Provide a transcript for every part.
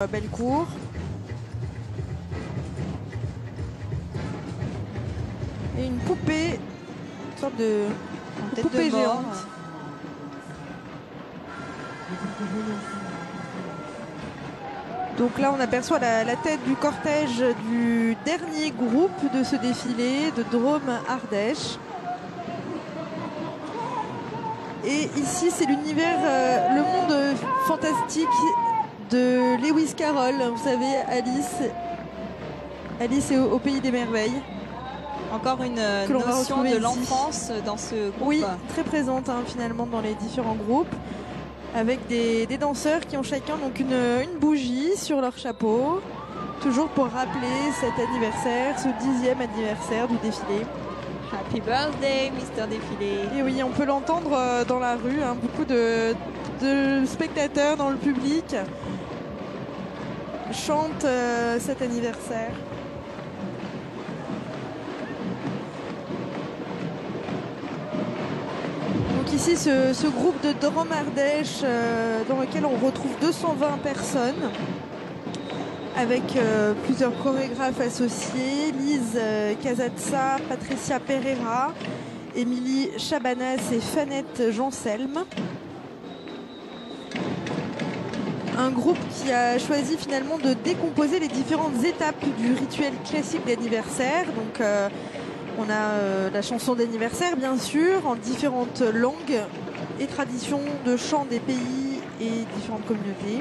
Bellecour. Et une poupée, une sorte de poupée géante. Donc là on aperçoit la tête du cortège du dernier groupe de ce défilé de Drôme-Ardèche. Et ici c'est l'univers, le monde fantastique de Lewis Carroll, vous savez, Alice au pays des merveilles. Encore une notion de l'enfance dans ce groupe. Oui, très présente finalement dans les différents groupes, avec des danseurs qui ont chacun donc une bougie sur leur chapeau, toujours pour rappeler cet anniversaire, ce 10e anniversaire du défilé. Happy birthday, Mister Défilé. Et oui, on peut l'entendre dans la rue, beaucoup de spectateurs dans le public chantent cet anniversaire. Donc ici, ce groupe de Drôme-Ardèche dans lequel on retrouve 220 personnes avec plusieurs chorégraphes associés, Lise Casazza, Patricia Pereira, Émilie Chabanas et Fanette Janselme. Un groupe qui a choisi finalement de décomposer les différentes étapes du rituel classique d'anniversaire. Donc on a la chanson d'anniversaire bien sûr, en différentes langues et traditions de chant des pays et différentes communautés.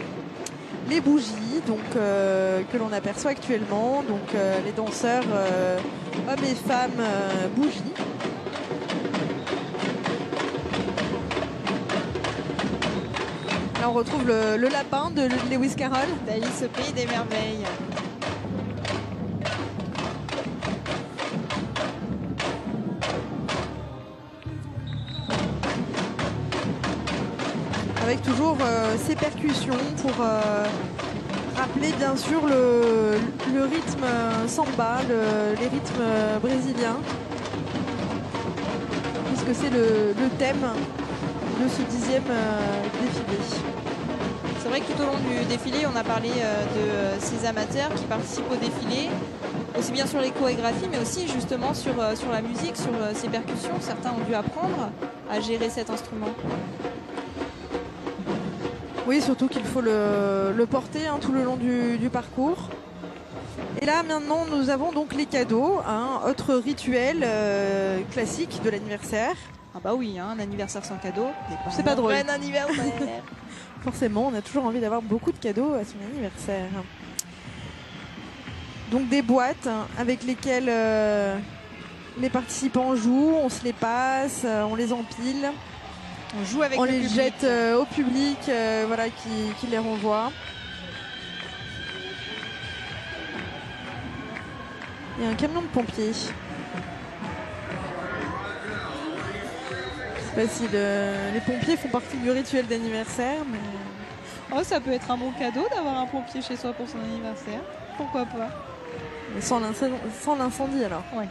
Les bougies donc, que l'on aperçoit actuellement, donc les danseurs hommes et femmes bougies. Là on retrouve le lapin de Lewis Carroll. D'Alice au pays des merveilles. Avec toujours ces percussions pour rappeler bien sûr le rythme samba, les rythmes brésiliens, puisque c'est le thème de ce 10e défilé. C'est vrai que tout au long du défilé, on a parlé de ces amateurs qui participent au défilé, aussi bien sur les chorégraphies, mais aussi justement sur la musique, sur ces percussions. Certains ont dû apprendre à gérer cet instrument. Oui, surtout qu'il faut le porter tout le long du parcours. Et là, maintenant, nous avons donc les cadeaux, autre rituel classique de l'anniversaire. Ah bah oui, un anniversaire sans cadeau, c'est pas drôle. Un anniversaire. Forcément, on a toujours envie d'avoir beaucoup de cadeaux à son anniversaire. Donc des boîtes avec lesquelles les participants jouent, on se les passe, on les empile. On joue avec on le les public. Jette au public voilà, qui les renvoie. Il y a un camion de pompiers. Je sais pas si les pompiers font partie du rituel d'anniversaire, mais... Oh, ça peut être un bon cadeau d'avoir un pompier chez soi pour son anniversaire. Pourquoi pas? Mais sans l'incendie alors. Ouais.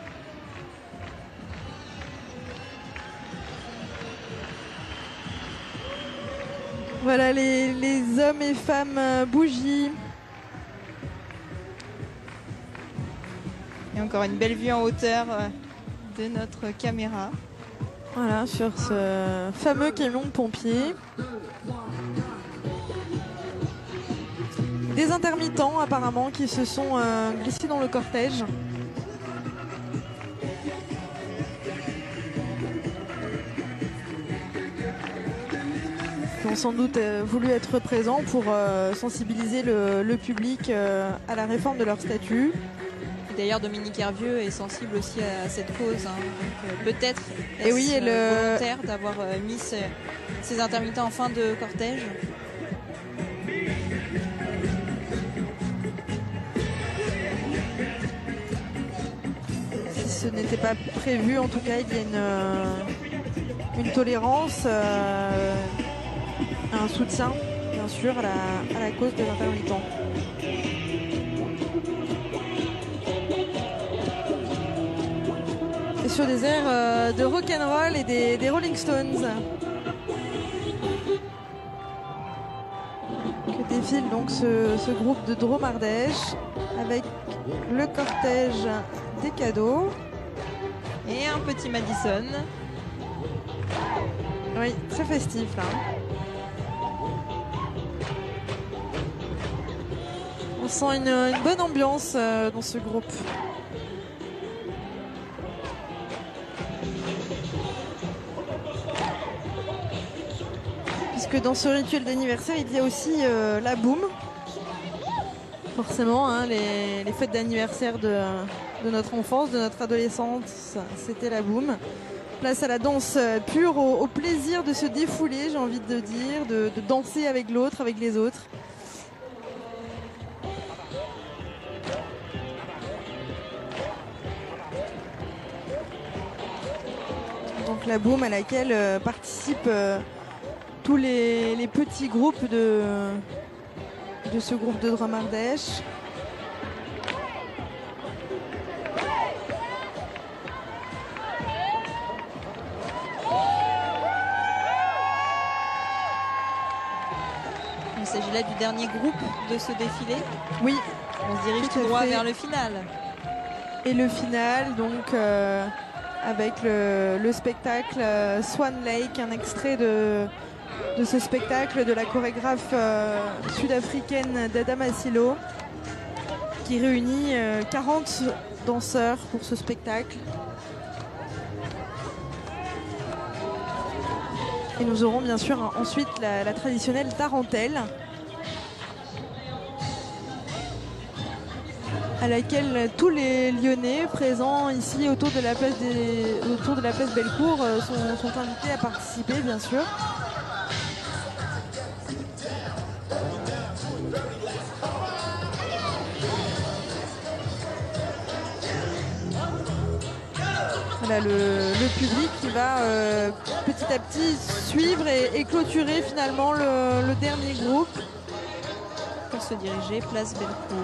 Voilà les hommes et femmes bougies. Et encore une belle vue en hauteur de notre caméra. Voilà, sur ce fameux camion de pompiers. Des intermittents apparemment qui se sont glissés dans le cortège. Qui ont sans doute voulu être présents pour sensibiliser le public à la réforme de leur statut. D'ailleurs, Dominique Hervieux est sensible aussi à cette cause. Donc peut-être est-ce volontaire d'avoir mis ces intermittents en fin de cortège. Si ce n'était pas prévu, en tout cas, il y a une tolérance, un soutien, bien sûr, à la cause des intermittents. Et sur des airs de rock'n'roll et des Rolling Stones. Que défile donc ce groupe de Drôme Ardèche avec le cortège des cadeaux. Et un petit Madison. Oui, très festif là. On sent une bonne ambiance dans ce groupe. Puisque dans ce rituel d'anniversaire, il y a aussi la boum. Forcément, hein, les fêtes d'anniversaire de notre enfance, de notre adolescence, c'était la boum. Place à la danse pure, au plaisir de se défouler, j'ai envie de dire, de danser avec l'autre, avec les autres. Donc la boum à laquelle participent tous les petits groupes de ce groupe de Drôme Ardèche. Il s'agit là du dernier groupe de ce défilé. Oui. On se dirige tout droit vers le final. Et le final, donc, avec le spectacle Swan Lake, un extrait de ce spectacle de la chorégraphe sud-africaine Dada Masilo, qui réunit 40 danseurs pour ce spectacle. Et nous aurons bien sûr ensuite la traditionnelle tarentelle, à laquelle tous les Lyonnais présents ici autour de la place Bellecour sont invités à participer, bien sûr. Voilà le public qui va petit à petit suivre et clôturer finalement le dernier groupe pour se diriger place Bellecour.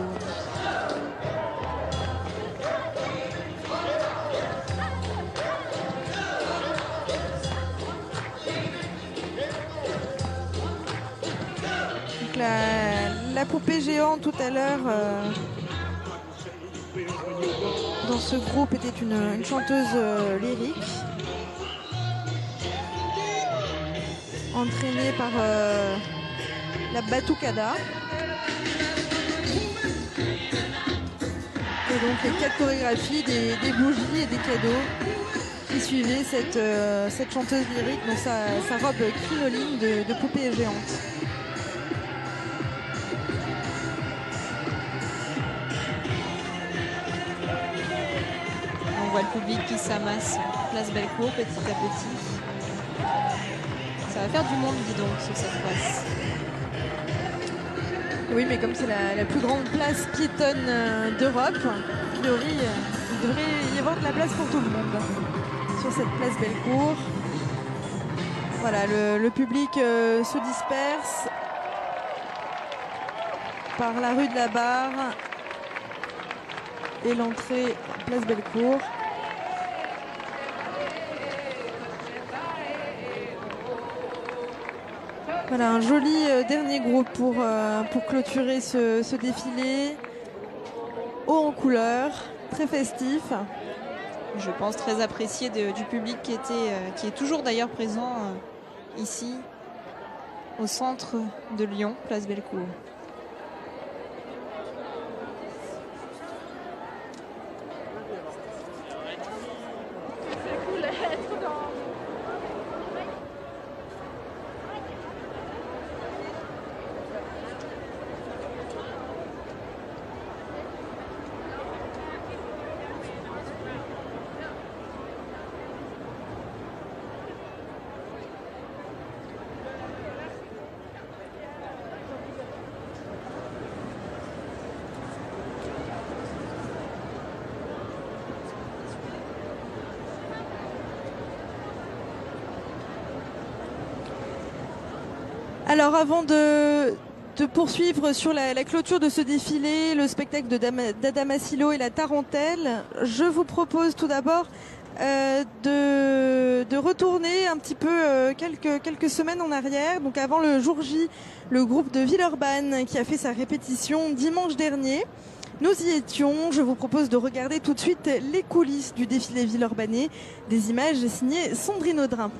Donc la poupée géante tout à l'heure dans ce groupe était une chanteuse lyrique entraînée par la batucada. Et donc les 4 chorégraphies, des bougies et des cadeaux qui suivaient cette chanteuse lyrique dans sa robe crinoline de poupée géante. On voit le public qui s'amasse place Bellecour petit à petit. Ça va faire du monde, dis donc, sur cette place. Oui, mais comme c'est la plus grande place piétonne d'Europe, a priori, il devrait y avoir de la place pour tout le monde sur cette place Bellecour. Voilà, le public se disperse par la rue de la Barre et l'entrée place Bellecour. Voilà, un joli dernier groupe pour clôturer ce défilé haut en couleur, très festif. Je pense très apprécié du public qui est toujours d'ailleurs présent ici au centre de Lyon, place Bellecour. Alors avant de poursuivre sur la clôture de ce défilé, le spectacle de Dada Masilo et la tarentelle, je vous propose tout d'abord de retourner un petit peu quelques semaines en arrière. Donc avant le jour J, le groupe de Villeurbanne qui a fait sa répétition dimanche dernier. Nous y étions. Je vous propose de regarder tout de suite les coulisses du défilé villeurbanais. Des images signées Sandrine Audrin.